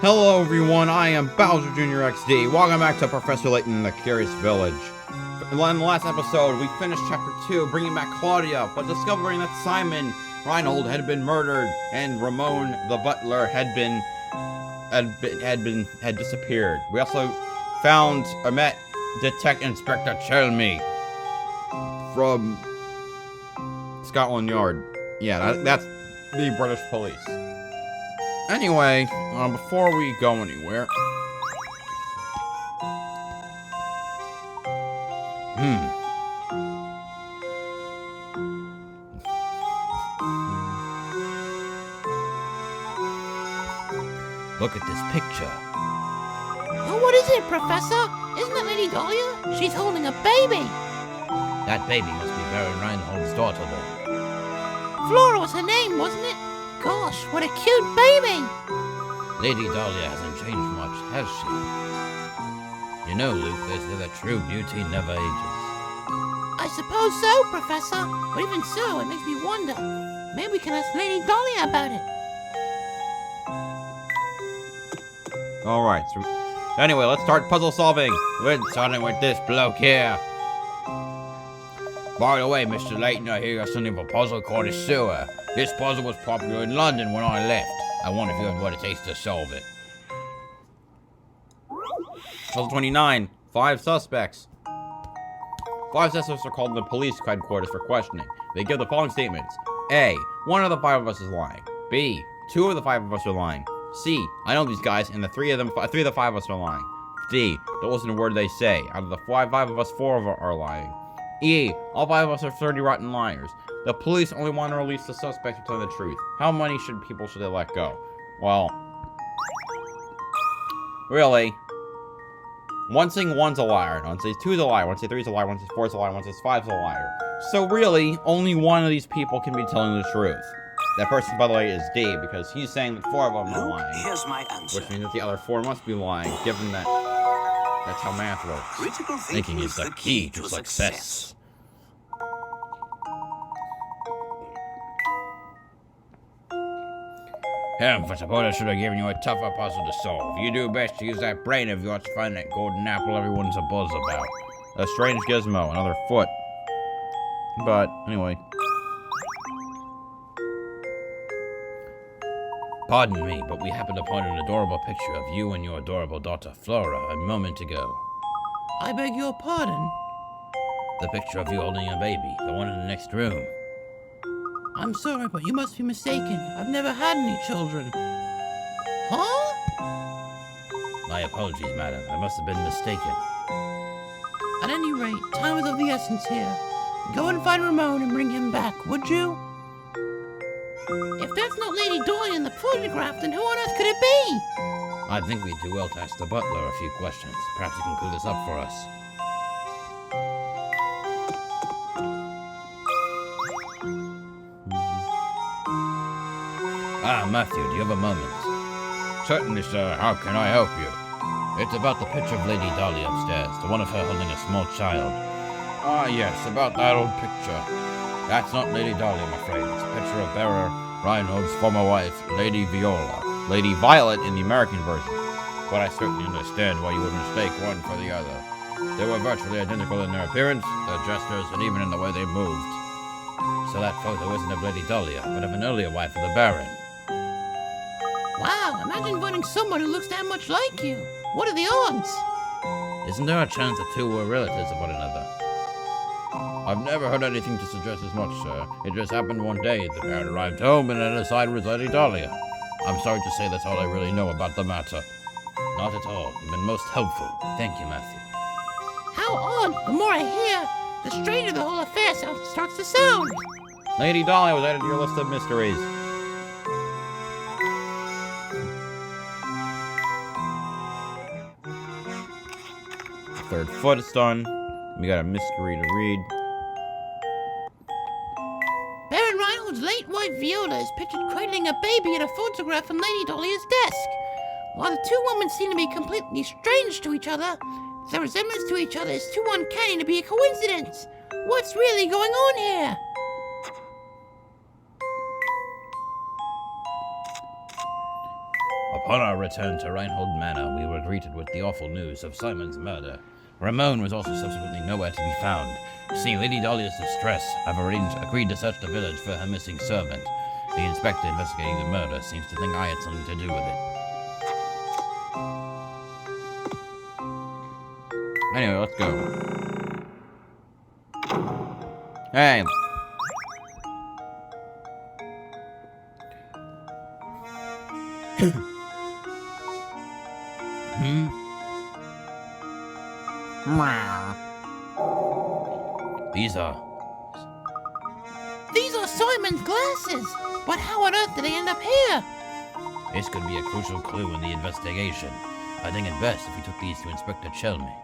Hello everyone, I am BowserJrXD. Welcome back to Professor Layton in the Curious Village. In the last episode, we finished Chapter 2, bringing back Claudia, but discovering that Simon Reinhold had been murdered, and Ramon, the butler, had disappeared. We also found or met Detective Inspector Chelmy from Scotland Yard. Yeah, that's the British police. Anyway, before we go anywhere, look at this picture. Oh, what is it, Professor? Isn't that Lady Dahlia? She's holding a baby. That baby must be Baron Reinhold's daughter, then. Flora was her name, wasn't it? Gosh, what a cute baby! Lady Dahlia hasn't changed much, has she? You know, Luke, they say that true beauty never ages. I suppose so, Professor. But even so, it makes me wonder. Maybe we can ask Lady Dahlia about it. Alright, so anyway, let's start puzzle solving. We're starting with this bloke here. By the way, Mr. Layton, I hear you're something of a puzzle called a sewer. This puzzle was popular in London when I left. I wonder if you have what it takes to solve it. Puzzle 29. 5 suspects. 5 suspects are called to the police headquarters for questioning. They give the following statements. A. One of the 5 of us is lying. B. 2 of the 5 of us are lying. C. I know these guys, and 3 of the 5 of us are lying. D. Don't listen to a word they say. Out of the 5 of us, 4 of us are lying. E. All 5 of us are 30 rotten liars. The police only want to release the suspects who tell the truth. How many people should they let go? Well, really, one saying 1's a liar, one says 2's a liar, one says 3's a liar, one says 4's a liar, one says 5's a liar. So really, only one of these people can be telling the truth. That person, by the way, is D, because he's saying that 4 of them are lying. Here's my answer. Which means that the other 4 must be lying, given that that's how math works. Critical Thinking is the key to success. I suppose I should have given you a tougher puzzle to solve. You do best to use that brain of yours to find that golden apple everyone's a buzz about. A strange gizmo, another foot. But, anyway. Pardon me, but we happened upon an adorable picture of you and your adorable daughter, Flora, a moment ago. I beg your pardon? The picture of you holding a baby, the one in the next room. I'm sorry, but you must be mistaken. I've never had any children. Huh? My apologies, madam. I must have been mistaken. At any rate, time is of the essence here. Go and find Ramon and bring him back, would you? If that's not Lady Dahlia in the photograph, then who on earth could it be? I think we'd do well to ask the butler a few questions. Perhaps he can clue this up for us. Ah, Matthew, do you have a moment? Certainly, sir. How can I help you? It's about the picture of Lady Dahlia upstairs, the one of her holding a small child. Ah, yes, about that old picture. That's not Lady Dahlia, I'm afraid. It's a picture of Baron Reinhold's former wife, Lady Viola. Lady Violet in the American version. But I certainly understand why you would mistake one for the other. They were virtually identical in their appearance, their gestures, and even in the way they moved. So that photo isn't of Lady Dahlia, but of an earlier wife of the Baron. Wow, imagine finding someone who looks that much like you. What are the odds? Isn't there a chance the two were relatives of one another? I've never heard anything to suggest as much, sir. It just happened one day. The Baron arrived home, and at his side was Lady Dahlia. I'm sorry to say that's all I really know about the matter. Not at all. You've been most helpful. Thank you, Matthew. How odd. The more I hear, the stranger the whole affair starts to sound. Lady Dahlia was added to your list of mysteries. Third foot is done. We got a mystery to read. Baron Reinhold's late wife Viola is pictured cradling a baby in a photograph from Lady Dahlia's desk. While the two women seem to be completely strange to each other, their resemblance to each other is too uncanny to be a coincidence. What's really going on here? Upon our return to Reinhold Manor, we were greeted with the awful news of Simon's murder. Ramon was also subsequently nowhere to be found. Seeing Lady Dahlia's distress, I've agreed to search the village for her missing servant. The inspector investigating the murder seems to think I had something to do with it. Anyway, let's go. Hey. These are Simon's glasses! But how on earth did they end up here? This could be a crucial clue in the investigation. I think it best if we took these to Inspector Chelmy.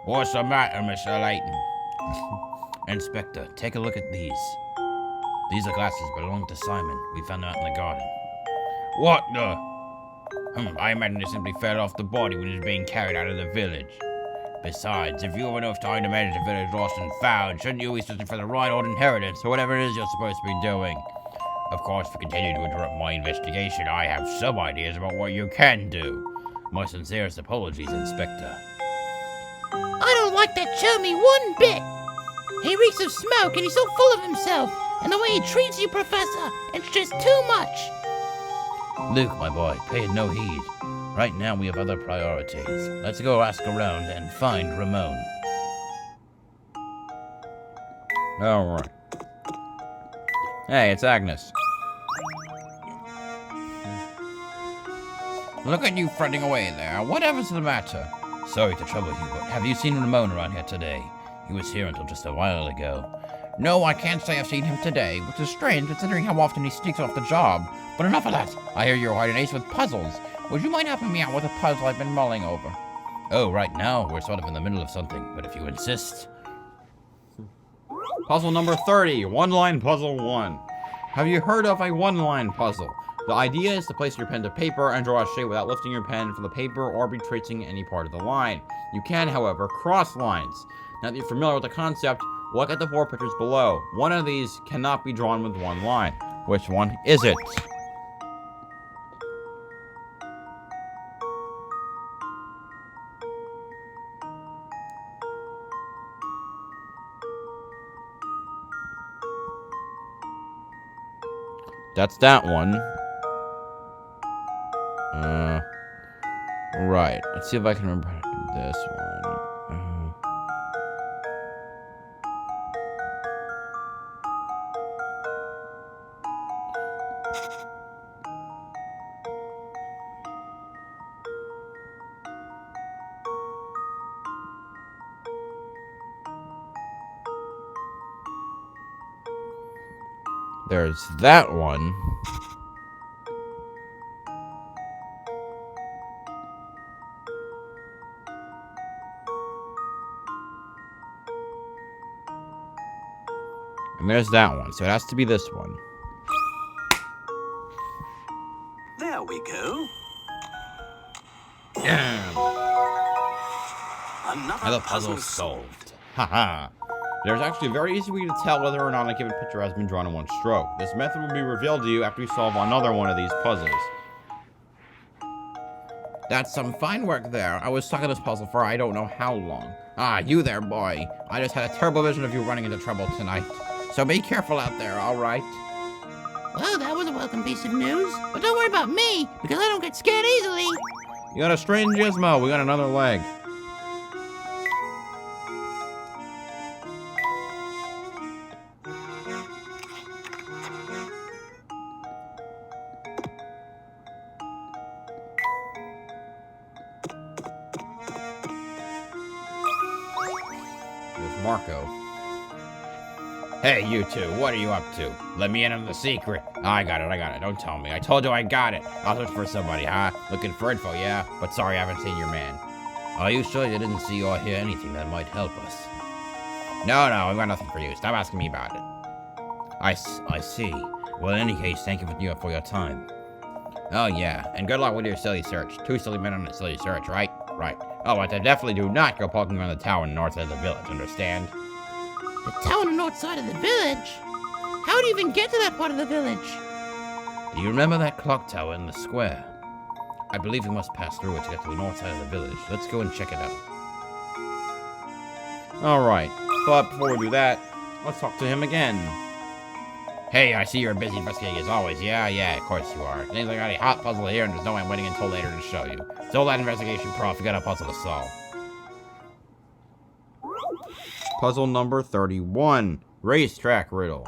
What's the matter, Mr. Layton? Inspector, take a look at these. These are glasses belonging to Simon. We found them out in the garden. What the? I imagine they simply fell off the body when it was being carried out of the village. Besides, if you have enough time to manage the village lost and found, shouldn't you be searching for the Reinhold inheritance or whatever it is you're supposed to be doing? Of course, if you continue to interrupt my investigation, I have some ideas about what you can do. My sincerest apologies, Inspector. I don't like that Chelmy one bit! He reeks of smoke and he's so full of himself! And the way he treats you, Professor, it's just too much! Luke, my boy, pay it no heed. Right now we have other priorities. Let's go ask around and find Ramon. Alright. Hey, it's Agnes. Look at you fretting away there. Whatever's the matter? Sorry to trouble you, but have you seen Ramon around here today? He was here until just a while ago. No, I can't say I've seen him today, which is strange considering how often he sneaks off the job. But enough of that. I hear you're quite an ace with puzzles. Would you mind helping me out with a puzzle I've been mulling over? Oh, right now we're sort of in the middle of something, but if you insist. Puzzle number 30, one-line puzzle 1. Have you heard of a one-line puzzle? The idea is to place your pen to paper and draw a shape without lifting your pen from the paper or retracing any part of the line. You can, however, cross lines. Now that you're familiar with the concept, look at the 4 pictures below. One of these cannot be drawn with one line. Which one is it? That's that one. Right. Let's see if I can remember how to do this one. There's that one. And there's that one, so it has to be this one. There we go. Another puzzle solved. Haha. There's actually a very easy way to tell whether or not a given picture has been drawn in one stroke. This method will be revealed to you after you solve another one of these puzzles. That's some fine work there. I was stuck in this puzzle for I don't know how long. Ah, you there, boy. I just had a terrible vision of you running into trouble tonight. So be careful out there, all right? Well, that was a welcome piece of news. But don't worry about me, because I don't get scared easily. You got a strange gizmo. We got another leg. There's Marco. Hey, you two, what are you up to? Let me in on the secret. I got it. Don't tell me. I told you I got it. I'll search for somebody, huh? Looking for info, yeah? But sorry, I haven't seen your man. Are you sure you didn't see or hear anything that might help us? No, I've got nothing for you. Stop asking me about it. I see. Well, in any case, thank you for your time. Oh, yeah, and good luck with your silly search. 2 silly men on a silly search, right? Right. Oh, but I definitely do not go poking around the tower north of the village, understand? The town on the north side of the village? How do you even get to that part of the village? Do you remember that clock tower in the square? I believe we must pass through it to get to the north side of the village. Let's go and check it out. Alright, but before we do that, let's talk to him again. Hey, I see you're busy investigating as always. Yeah, of course you are. Seems like I got a hot puzzle here, and there's no way I'm waiting until later to show you. So that investigation, prof, you got a puzzle to solve. Puzzle number 31, Racetrack Riddle.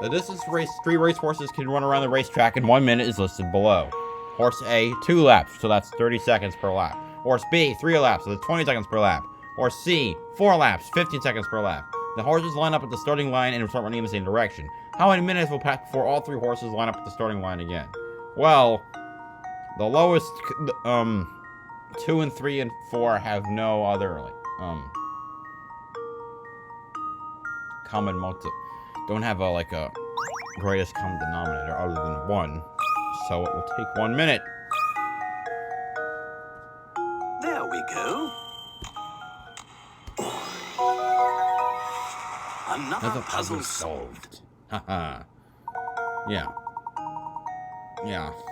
The distance three racehorses can run around the racetrack in 1 minute is listed below. Horse A, 2 laps, so that's 30 seconds per lap. Horse B, 3 laps, so that's 20 seconds per lap. Horse C, 4 laps, 15 seconds per lap. The horses line up at the starting line and start running in the same direction. How many minutes will pass before all 3 horses line up at the starting line again? Well, the lowest, 2 and 3 and 4 have no other, common don't have a greatest common denominator other than 1. So it will take 1 minute. There we go. Another puzzle solved. Haha. Yeah.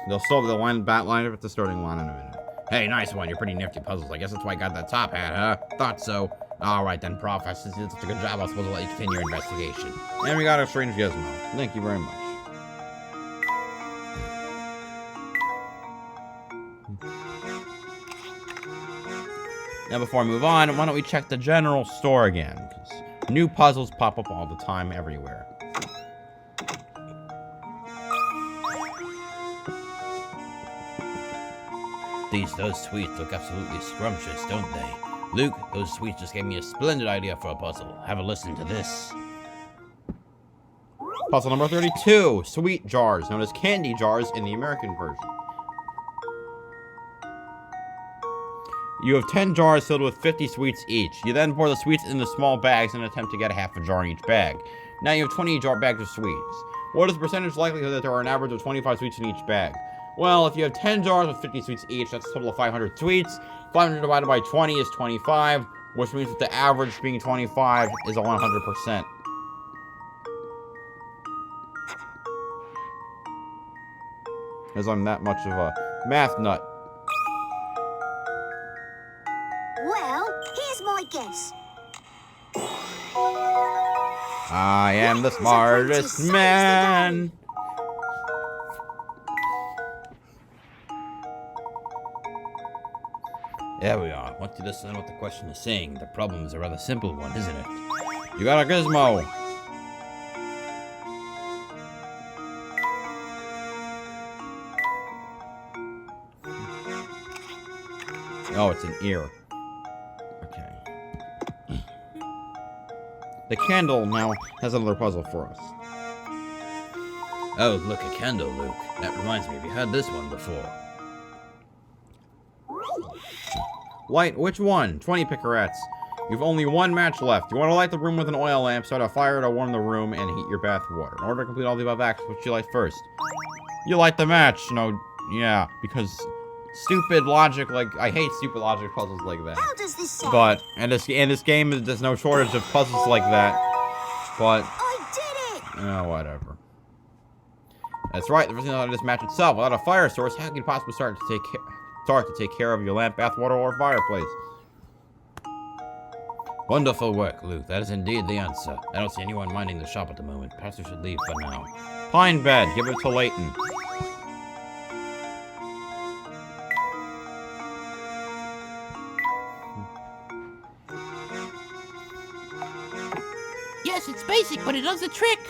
They'll solve the bat line up at the starting line in a minute. Hey, nice one. You're pretty nifty puzzles. I guess that's why I got that top hat, huh? Thought so. Alright then, Prof. Since you did such a good job, I was supposed to let you continue your investigation. And we got a strange gizmo. Thank you very much. Now before I move on, why don't we check the general store again? Because new puzzles pop up all the time everywhere. Those sweets look absolutely scrumptious, don't they? Luke, those sweets just gave me a splendid idea for a puzzle. Have a listen to this. Puzzle number 32, sweet jars, known as candy jars in the American version. You have 10 jars filled with 50 sweets each. You then pour the sweets into small bags and attempt to get a half a jar in each bag. Now you have 20 bags of sweets. What is the percentage likelihood that there are an average of 25 sweets in each bag? Well, if you have 10 jars with 50 sweets each, that's a total of 500 sweets. 500 divided by 20 is 25, which means that the average being 25 is a 100%. As I'm that much of a math nut. Well, here's my guess. I am the smartest man. There we are. Once you understand what the question is saying, the problem is a rather simple one, isn't it? You got a gizmo. Oh, it's an ear. Okay. The candle now has another puzzle for us. Oh, look, a candle, Luke. That reminds me, have you had this one before? Light which one? 20 picarettes. You've only 1 match left. You want to light the room with an oil lamp, start a fire to warm the room, and heat your bath water. In order to complete all the above actions, which you light first? You light the match. Yeah, because stupid logic, I hate stupid logic puzzles like that. How does this sound? But, in this game, there's no shortage of puzzles like that. But, I did it! whatever. That's right, the first thing on this match itself. Without a fire source, how can you possibly start to take care of your lamp, bath water, or fireplace? Wonderful work, Luke. That is indeed the answer. I don't see anyone minding the shop at the moment. Perhaps we should leave for now. Pine bed, give it to Layton. Yes, it's basic, but it does the trick.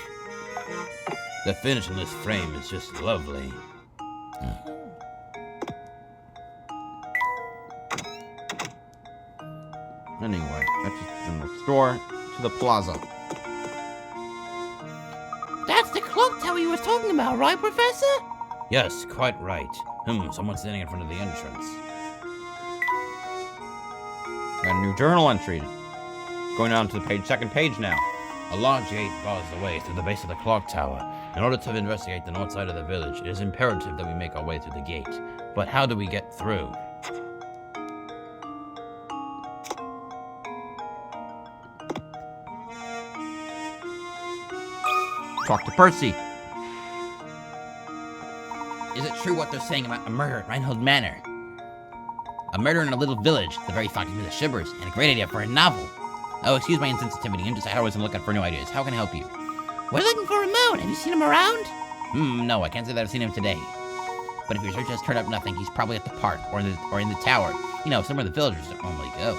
The finish on this frame is just lovely. Anyway, that's just the general store to the plaza. That's the clock tower you were talking about, right, Professor? Yes, quite right. Someone's standing in front of the entrance. Got a new journal entry. Going down to the second page now. A large gate bars the way through the base of the clock tower. In order to investigate the north side of the village, it is imperative that we make our way through the gate. But how do we get through? Talk to Percy. Is it true what they're saying about a murder at Reinhold Manor? A murder in a little village. The very thought gives me the shivers, and a great idea for a novel. Oh, excuse my insensitivity. I'm just always looking for new ideas. How can I help you? We're looking for Ramon. Have you seen him around? No, I can't say that I've seen him today. But if your search has turned up nothing, he's probably at the park or in the tower. You know, somewhere the villagers don't normally go.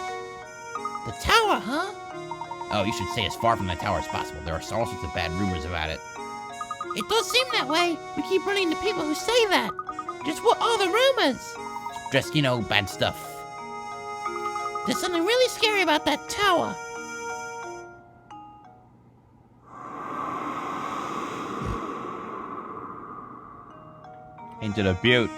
The tower, huh? Oh, you should stay as far from the tower as possible. There are all sorts of bad rumors about it. It does seem that way. We keep running into people who say that. Just what are the rumors? Just, you know, bad stuff. There's something really scary about that tower. Into the butte.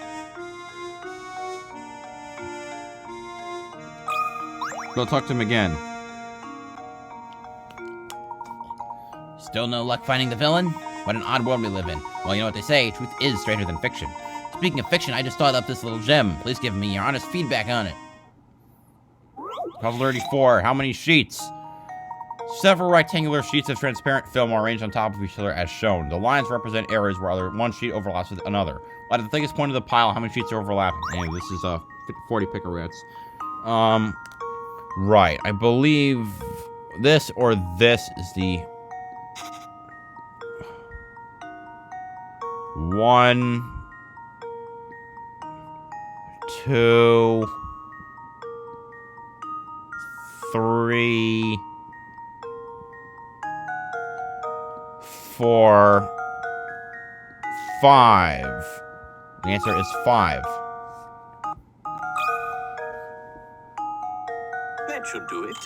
Go talk to him again. Still no luck finding the villain? What an odd world we live in. Well, you know what they say, truth is stranger than fiction. Speaking of fiction, I just thought up this little gem. Please give me your honest feedback on it. Puzzle 34. How many sheets? Several rectangular sheets of transparent film are arranged on top of each other as shown. The lines represent areas where one sheet overlaps with another. At the thickest point of the pile, how many sheets are overlapping? Anyway, this is 40 picarettes. Right. I believe this or this is the 1, 2, 3, 4, 5. The answer is 5. That should do it.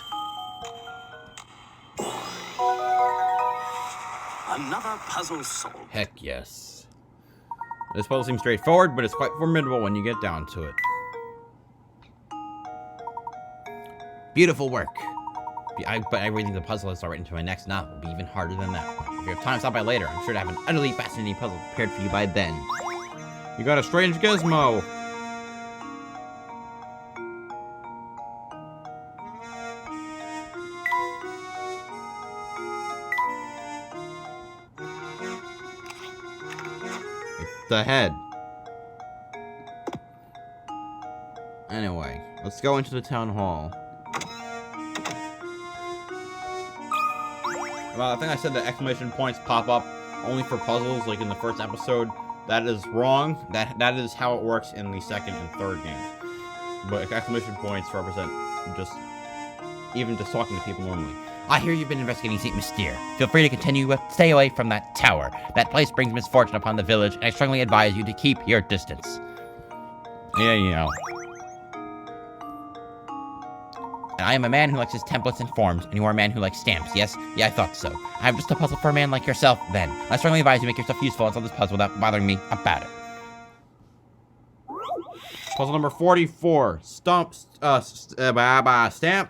Another puzzle solved. Heck yes. This puzzle seems straightforward, but it's quite formidable when you get down to it. Beautiful work. But I really think the puzzle is right into my next novel will be even harder than that one. If you have time, stop by later. I'm sure to have an utterly fascinating puzzle prepared for you by then. You got a strange gizmo. It's the head. Anyway, let's go into the town hall. Well, I think I said that exclamation points pop up only for puzzles, like in the first episode. That is wrong. That is how it works in the second and third games. But exclamation points represent even just talking to people normally. I hear you've been investigating St. Mystere. Feel free to continue, but stay away from that tower. That place brings misfortune upon the village, and I strongly advise you to keep your distance. Yeah, you know. And I am a man who likes his templates and forms, and you are a man who likes stamps, yes? Yeah, I thought so. I have just a puzzle for a man like yourself, then. I strongly advise you make yourself useful and solve this puzzle without bothering me about it. Puzzle number 44. Stamp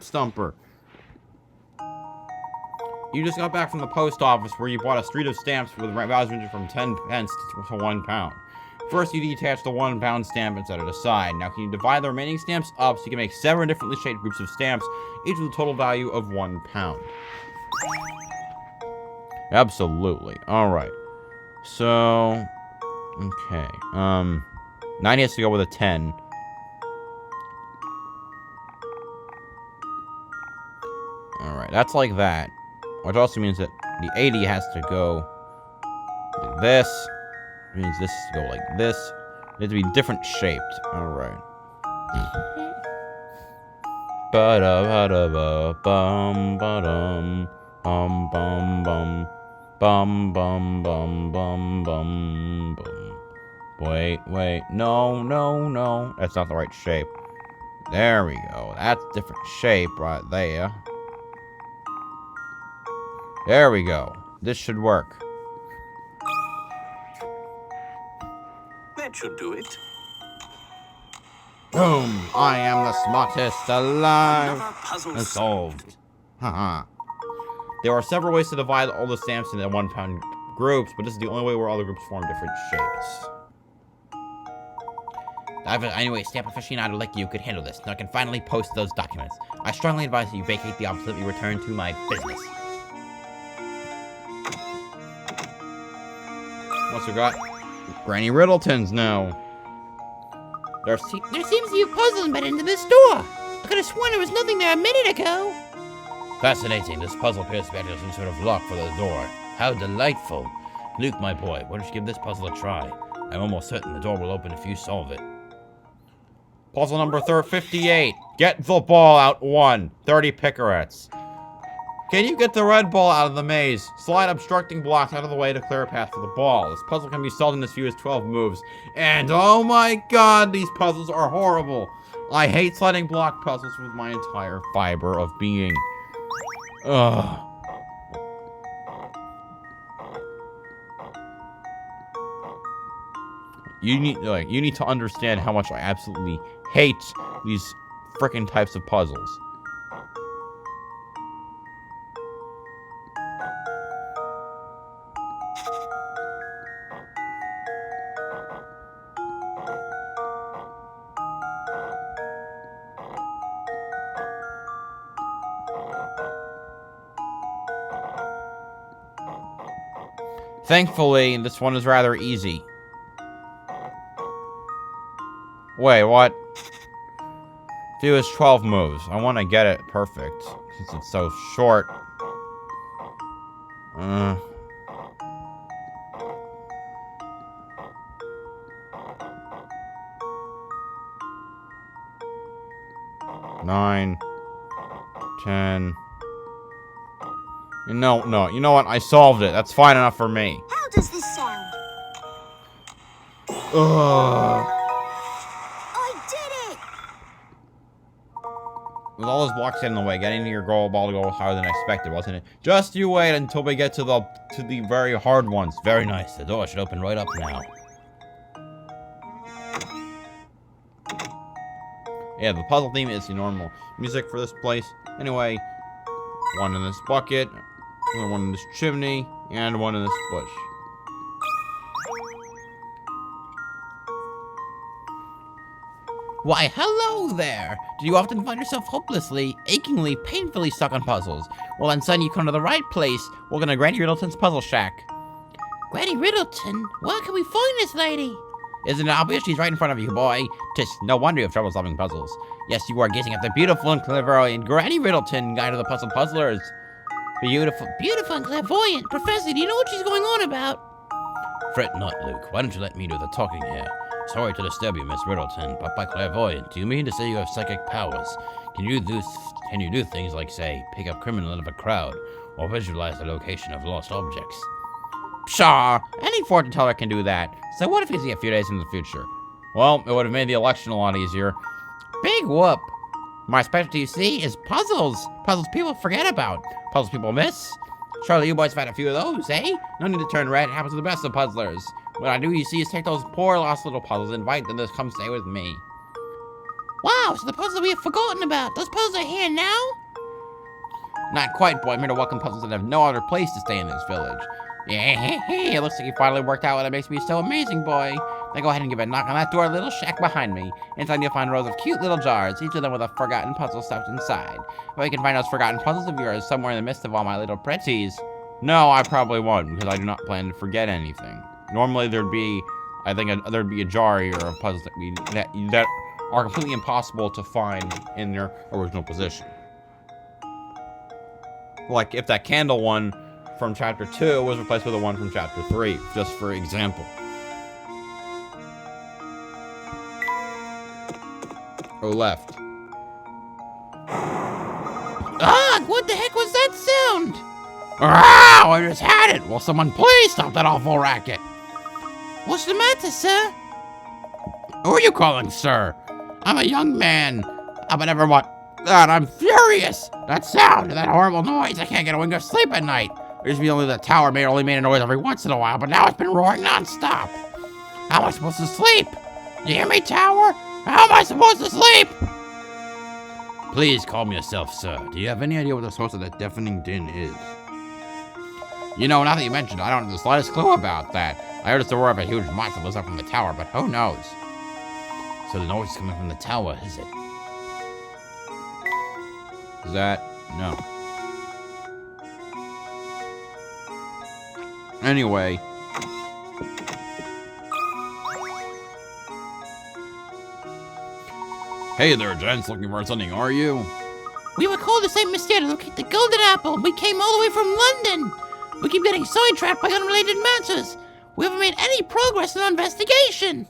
Stumper. You just got back from the post office where you bought a street of stamps with values ranging from 10 pence to 1 pound. First, you detach the 1 pound stamp and set it aside. Now, can you divide the remaining stamps up so you can make 7 differently shaped groups of stamps, each with a total value of 1 pound? Absolutely. Alright. So, okay. 90 has to go with a 10. Alright, that's like that. Which also means that the 80 has to go like this. It means this has to go like this. It has to be different shaped. Alright. Ba-da-ba-da-ba-bum ba-dum bum bum bum bum bum bum bum bum bum. Wait, no. That's not the right shape. There we go. That's a different shape right there. There we go. This should work. That should do it. Boom! I am the smartest alive. Another puzzle And solved. solved. Haha. There are several ways to divide all the stamps into 1 pound groups, but this is the only way where all the groups form different shapes. Anyway, stamp aficionado like you could handle this. Now I can finally post those documents. I strongly advise that you vacate the office and let me return to my business. What's we got? Granny Riddleton's now. There seems to be a puzzle embedded into this door. I could have sworn there was nothing there a minute ago. Fascinating. This puzzle appears to be acting as some sort of lock for the door. How delightful. Luke, my boy, why don't you give this puzzle a try? I'm almost certain the door will open if you solve it. Puzzle number 58. Get the ball out 1. 30 picarettes. Can you get the red ball out of the maze? Slide obstructing blocks out of the way to clear a path for the ball. This puzzle can be solved in as few as 12 moves. And oh my god, these puzzles are horrible. I hate sliding block puzzles with my entire fiber of being. Ugh. You need to understand how much I absolutely hate these frickin' types of puzzles. Thankfully, this one is rather easy. Wait, what? Few is 12 moves. I want to get it perfect, since it's so short. Nine, 10. No, you know what? I solved it. That's fine enough for me. How does this sound? Ugh. I did it! With all those blocks in the way, getting to your goal ball to go higher than expected, wasn't it? Just you wait until we get to the very hard ones. Very nice. The door should open right up now. Yeah, the puzzle theme is the normal music for this place. Anyway, one in this bucket, another one in this chimney, and one in this bush. Why, hello there! Do you often find yourself hopelessly, achingly, painfully stuck on puzzles? Well, then, son, you come to the right place. Welcome to Granny Riddleton's Puzzle Shack. Granny Riddleton? Where can we find this lady? Isn't it obvious? She's right in front of you, boy. Tis no wonder you have trouble solving puzzles. Yes, you are gazing at the beautiful and clairvoyant Granny Riddleton, guide of the puzzle puzzlers. Beautiful. Beautiful and clairvoyant. Professor, do you know what she's going on about? Fret not, Luke. Why don't you let me do the talking here? Sorry to disturb you, Miss Riddleton, but by clairvoyant, do you mean to say you have psychic powers? Can you do things like, say, pick up criminal out of a crowd, or visualize the location of lost objects? Pshaw! Any fortune teller can do that. So what if you see a few days in the future? Well, it would have made the election a lot easier. Big whoop. My specialty, you see, is puzzles. Puzzles people forget about. Puzzles people miss. Surely you boys have had a few of those, eh? No need to turn red. It happens to the best of puzzlers. What I do, you see, is take those poor lost little puzzles and invite them to come stay with me. Wow, so the puzzle we have forgotten about. Those puzzles are here now? Not quite, boy. I'm here to welcome puzzles that have no other place to stay in this village. Yeah, it looks like you finally worked out what makes me so amazing, boy. Now go ahead and give a knock on that door, little shack behind me. Inside you'll find rows of cute little jars, each of them with a forgotten puzzle stuffed inside. Well, you can find those forgotten puzzles of yours somewhere in the midst of all my little pretties. No, I probably won't, because I do not plan to forget anything. Normally there'd be a jar here of puzzles that are completely impossible to find in their original position. Like if that candle one from chapter 2 was replaced with the one from chapter 3, just for example. Or left. Ah, what the heck was that sound? Wow, I just had it. Will someone please stop that awful racket? What's the matter, sir? Who are you calling, sir? I'm a young man. But never mind. God, I'm furious. That sound, that horrible noise. I can't get a wink of sleep at night. It used to be only the tower only made a noise every once in a while, but now it's been roaring nonstop. How am I supposed to sleep? You hear me, tower? How am I supposed to sleep? Please calm yourself, sir. Do you have any idea what the source of that deafening din is? You know, now that you mentioned it, I don't have the slightest clue about that. I heard it's the roar of a huge monster that was up from the tower, but who knows? So the noise is coming from the tower, is it? Is that? No. Anyway. Hey there, gents. Looking for something, are you? We were called to St. Mystere to locate the Golden Apple. We came all the way from London. We keep getting sidetracked by unrelated matters. We haven't made any progress in our investigation.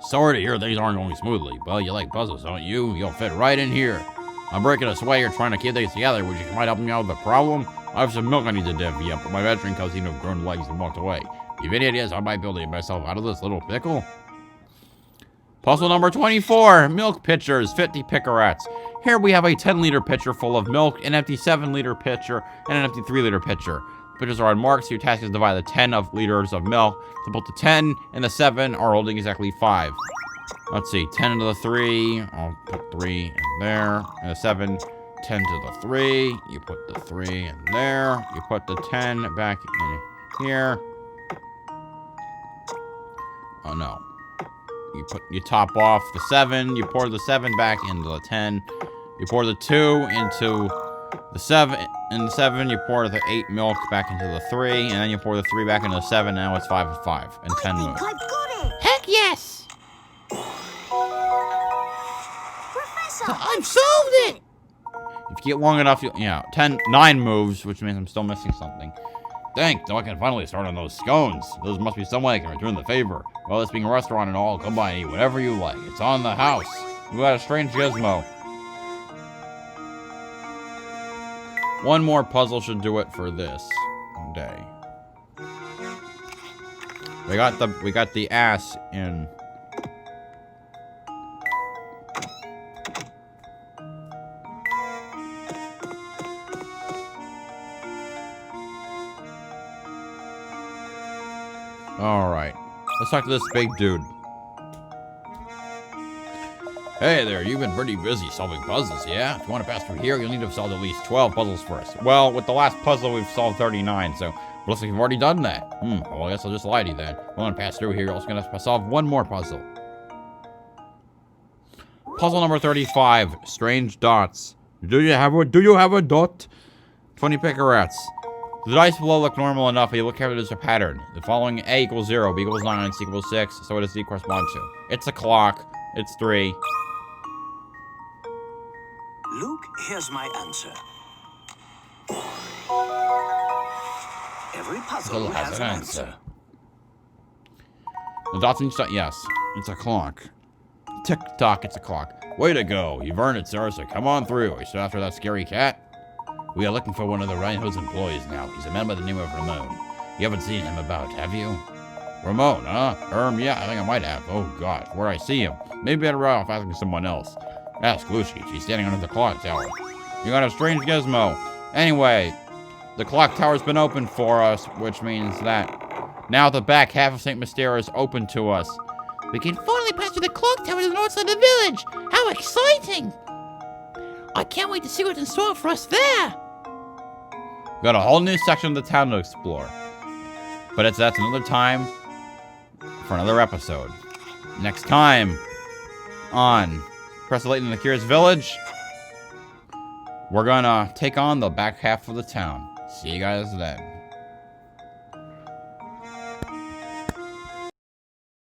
Sorry to hear things aren't going smoothly, but you like puzzles, don't you? You'll fit right in here. I'm breaking a sweat here trying to keep things together. Would you mind helping me out with the problem? I have some milk I need to divvy up, but my veteran cousin seemed to have grown legs and walked away. Do you have any ideas how I might be able to get myself out of this little pickle? Puzzle number 24, milk pitchers, 50 picarats. Here we have a 10-liter pitcher full of milk, an empty 7-liter pitcher, and an empty 3-liter pitcher. Pitchers are unmarked, so your task is to divide the 10 of liters of milk. So both the 10 and the 7 are holding exactly 5. Let's see, 10 into the 3, I'll put 3 in there, and the 7, 10 to the 3, you put the 3 in there, you put the 10 back in here. Oh no. You top off the 7, you pour the 7 back into the 10, you pour the 2 into the 7, and the 7, you pour the 8 milk back into the 3, and then you pour the 3 back into the 7, now it's 5 and 5, and 10 moves. I got it! Heck yes! Professor! I've solved it! If you get long enough, 9 moves, which means I'm still missing something. Thanks, now I can finally start on those scones. Those must be some way I can return the favor. Well, this being a restaurant and all, come by and eat whatever you like. It's on the house. We got a strange gizmo. One more puzzle should do it for this day. We got the ass in. Alright. Let's talk to this big dude. Hey there, you've been pretty busy solving puzzles, yeah? If you want to pass through here, you'll need to have solved at least 12 puzzles first. Well, with the last puzzle, we've solved 39, so it looks like you've already done that. Well, I guess I'll just lie to you then. I want to pass through here, you're also going to solve one more puzzle. Puzzle number 35, strange dots. Do you have a dot? 20 picarats. The dice below look normal enough, but you look carefully, there's a pattern. The following A equals 0, B equals 9, C equals 6, so what does D correspond to? It's a clock. It's 3. Luke, here's my answer. Every puzzle has an answer. The dots in each dot, yes. It's a clock. Tick-tock, it's a clock. Way to go. You've earned it, sir, so come on through. Are you still after that scary cat? We are looking for one of the Ryan Hood's employees now. He's a man by the name of Ramon. You haven't seen him about, have you? Ramon, huh? Yeah, I think I might have. Oh, God, where'd I see him? Maybe better off asking someone else. Ask Lucy. She's standing under the clock tower. You got a strange gizmo. Anyway, the clock tower's been open for us, which means that now the back half of St. Mystere is open to us. We can finally pass through the clock tower to the north side of the village. How exciting! I can't wait to see what's in store for us there. We got a whole new section of the town to explore. But that's another time for another episode. Next time on Professor Layton and the Curious Village, we're gonna take on the back half of the town. See you guys then.